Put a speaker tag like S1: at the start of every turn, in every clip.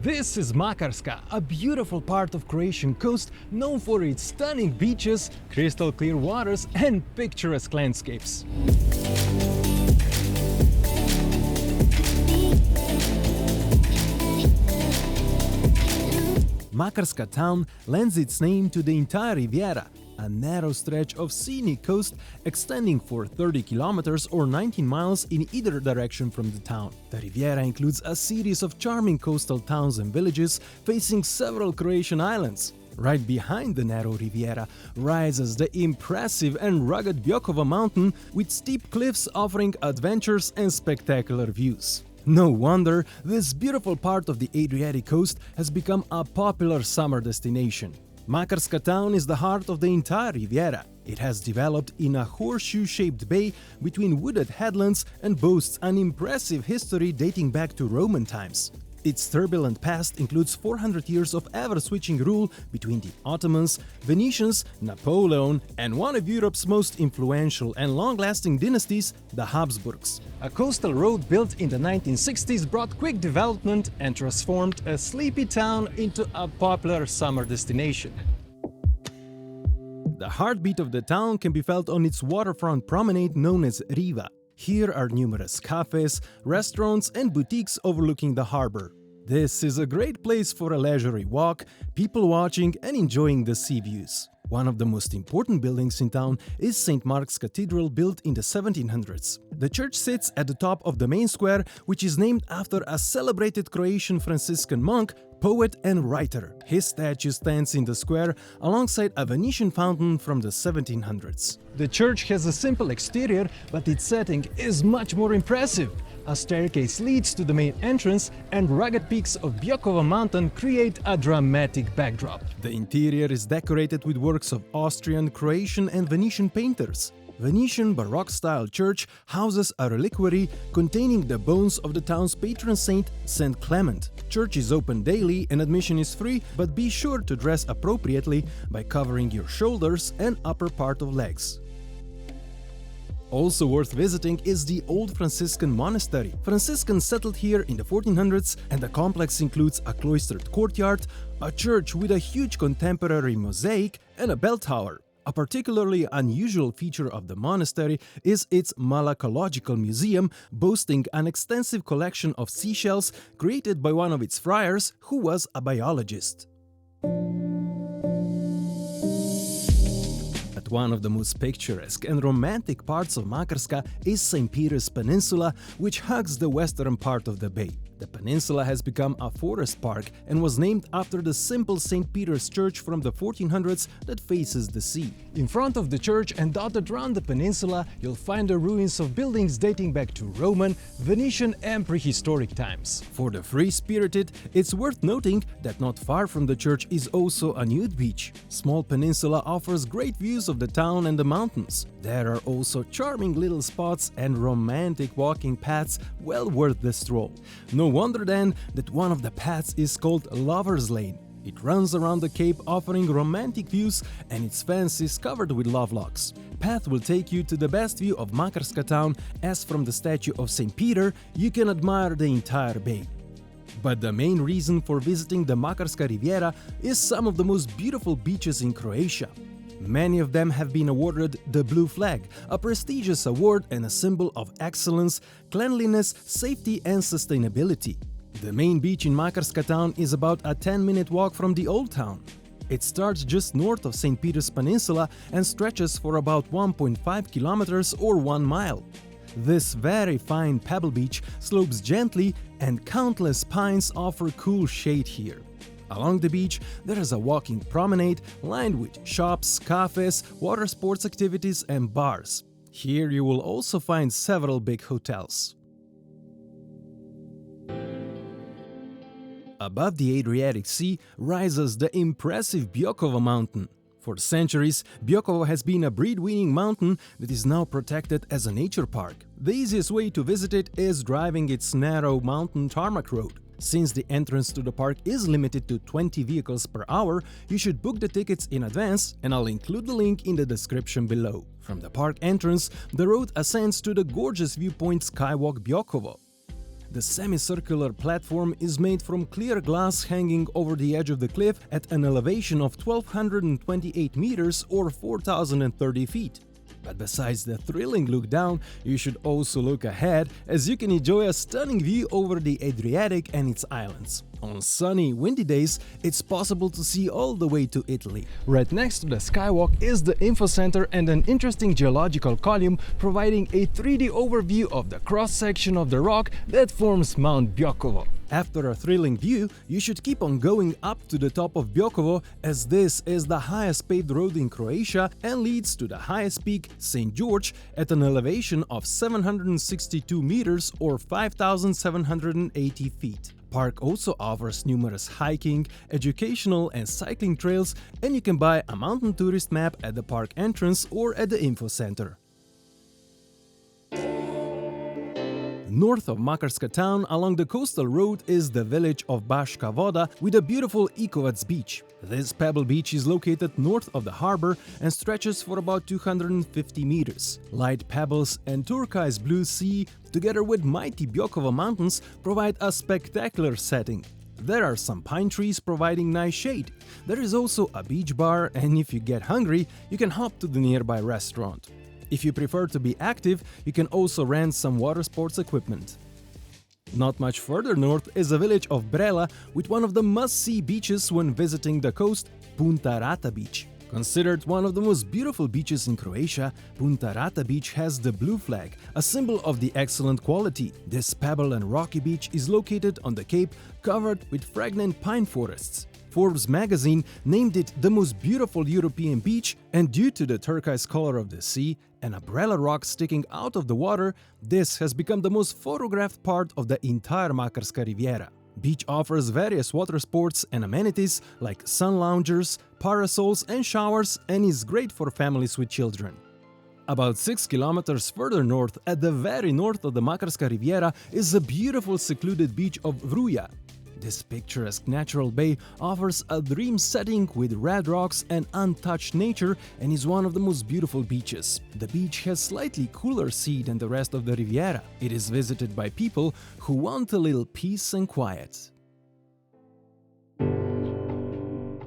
S1: This is Makarska, a beautiful part of Croatian coast known for its stunning beaches, crystal clear waters and picturesque landscapes. Makarska Town lends its name to the entire Riviera, a narrow stretch of scenic coast extending for 30 kilometers or 19 miles in either direction from the town. The Riviera includes a series of charming coastal towns and villages facing several Croatian islands. Right behind the narrow Riviera rises the impressive and rugged Biokovo Mountain with steep cliffs offering adventures and spectacular views. No wonder this beautiful part of the Adriatic coast has become a popular summer destination. Makarska Town is the heart of the entire Riviera. It has developed in a horseshoe-shaped bay between wooded headlands and boasts an impressive history dating back to Roman times. Its turbulent past includes 400 years of ever-switching rule between the Ottomans, Venetians, Napoleon, and one of Europe's most influential and long-lasting dynasties, the Habsburgs. A coastal road built in the 1960s brought quick development and transformed a sleepy town into a popular summer destination. The heartbeat of the town can be felt on its waterfront promenade known as Riva. Here are numerous cafes, restaurants and boutiques overlooking the harbor. This is a great place for a leisurely walk, people watching and enjoying the sea views. One of the most important buildings in town is St. Mark's Cathedral, built in the 1700s. The church sits at the top of the main square, which is named after a celebrated Croatian Franciscan monk, poet and writer. His statue stands in the square alongside a Venetian fountain from the 1700s. The church has a simple exterior, but its setting is much more impressive. A staircase leads to the main entrance, and rugged peaks of Biokovo Mountain create a dramatic backdrop. The interior is decorated with works of Austrian, Croatian and Venetian painters. Venetian Baroque-style church houses a reliquary containing the bones of the town's patron saint, Saint Clement. Church is open daily and admission is free, but be sure to dress appropriately by covering your shoulders and upper part of legs. Also worth visiting is the old Franciscan Monastery. Franciscans settled here in the 1400s, and the complex includes a cloistered courtyard, a church with a huge contemporary mosaic and a bell tower. A particularly unusual feature of the monastery is its malacological museum, boasting an extensive collection of seashells created by one of its friars, who was a biologist. One of the most picturesque and romantic parts of Makarska is St. Peter's Peninsula, which hugs the western part of the bay. The peninsula has become a forest park and was named after the simple St. Peter's Church from the 1400s that faces the sea. In front of the church and dotted around the peninsula, you'll find the ruins of buildings dating back to Roman, Venetian and prehistoric times. For the free-spirited, it's worth noting that not far from the church is also a nude beach. Small peninsula offers great views of the town and the mountains. There are also charming little spots and romantic walking paths well worth the stroll. No wonder then that one of the paths is called Lover's Lane. It runs around the cape offering romantic views, and its fence is covered with lovelocks. Path will take you to the best view of Makarska Town, as from the statue of St. Peter you can admire the entire bay. But the main reason for visiting the Makarska Riviera is some of the most beautiful beaches in Croatia. Many of them have been awarded the Blue Flag, a prestigious award and a symbol of excellence, cleanliness, safety and sustainability. The main beach in Makarska Town is about a 10-minute walk from the old town. It starts just north of St. Peter's Peninsula and stretches for about 1.5 kilometers or 1 mile. This very fine pebble beach slopes gently, and countless pines offer cool shade here. Along the beach, there is a walking promenade lined with shops, cafes, water sports activities and bars. Here you will also find several big hotels. Above the Adriatic Sea rises the impressive Biokovo Mountain. For centuries, Biokovo has been a breed-winning mountain that is now protected as a nature park. The easiest way to visit it is driving its narrow mountain tarmac road. Since the entrance to the park is limited to 20 vehicles per hour, you should book the tickets in advance, and I'll include the link in the description below. From the park entrance, the road ascends to the gorgeous viewpoint Skywalk Biokovo. The semicircular platform is made from clear glass hanging over the edge of the cliff at an elevation of 1,228 meters or 4,030 feet. But besides the thrilling look down, you should also look ahead, as you can enjoy a stunning view over the Adriatic and its islands. On sunny, windy days, it's possible to see all the way to Italy. Right next to the Skywalk is the info center and an interesting geological column providing a 3D overview of the cross-section of the rock that forms Mount Biokovo. After a thrilling view, you should keep on going up to the top of Biokovo, as this is the highest paved road in Croatia and leads to the highest peak, St. George, at an elevation of 762 meters or 5,780 feet. Park also offers numerous hiking, educational and cycling trails, and you can buy a mountain tourist map at the park entrance or at the info center. North of Makarska Town, along the coastal road, is the village of Baška Voda with a beautiful Ikovac Beach. This pebble beach is located north of the harbor and stretches for about 250 meters. Light pebbles and turquoise blue sea, together with mighty Biokovo Mountains, provide a spectacular setting. There are some pine trees providing nice shade. There is also a beach bar, and if you get hungry, you can hop to the nearby restaurant. If you prefer to be active, you can also rent some water sports equipment. Not much further north is the village of Brela with one of the must-see beaches when visiting the coast, Punta Rata Beach. Considered one of the most beautiful beaches in Croatia, Punta Rata Beach has the blue flag, a symbol of the excellent quality. This pebble and rocky beach is located on the cape, covered with fragrant pine forests. Forbes magazine named it the most beautiful European beach, and due to the turquoise color of the sea and a Brela rock sticking out of the water, this has become the most photographed part of the entire Makarska Riviera. Beach offers various water sports and amenities like sun loungers, parasols and showers, and is great for families with children. About 6 kilometers further north, at the very north of the Makarska Riviera, is the beautiful secluded beach of Vruja. This picturesque natural bay offers a dream setting with red rocks and untouched nature and is one of the most beautiful beaches. The beach has slightly cooler sea than the rest of the Riviera. It is visited by people who want a little peace and quiet.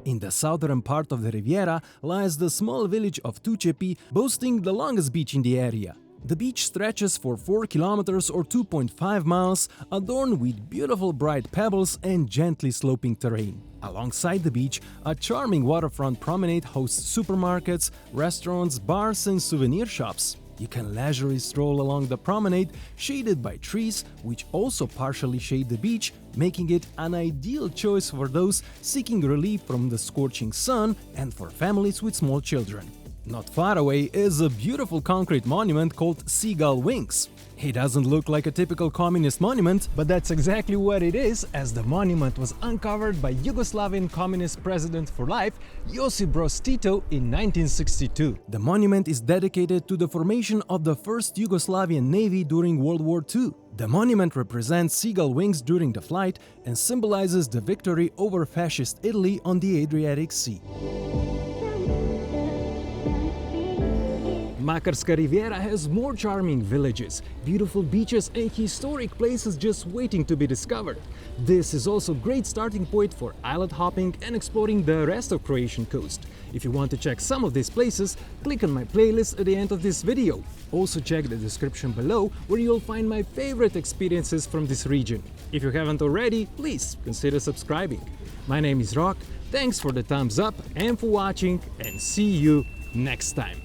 S1: In the southern part of the Riviera lies the small village of Tučepi, boasting the longest beach in the area. The beach stretches for 4 kilometers or 2.5 miles, adorned with beautiful bright pebbles and gently sloping terrain. Alongside the beach, a charming waterfront promenade hosts supermarkets, restaurants, bars and souvenir shops. You can leisurely stroll along the promenade, shaded by trees, which also partially shade the beach, making it an ideal choice for those seeking relief from the scorching sun and for families with small children. Not far away is a beautiful concrete monument called Seagull Wings. It doesn't look like a typical communist monument, but that's exactly what it is, as the monument was uncovered by Yugoslavian Communist President for life, Josip Broz Tito, in 1962. The monument is dedicated to the formation of the first Yugoslavian Navy during World War II. The monument represents seagull wings during the flight and symbolizes the victory over fascist Italy on the Adriatic Sea. Makarska Riviera has more charming villages, beautiful beaches and historic places just waiting to be discovered. This is also a great starting point for island hopping and exploring the rest of Croatian coast. If you want to check some of these places, click on my playlist at the end of this video. Also check the description below, where you'll find my favorite experiences from this region. If you haven't already, please consider subscribing. My name is Rock, thanks for the thumbs up and for watching, and see you next time.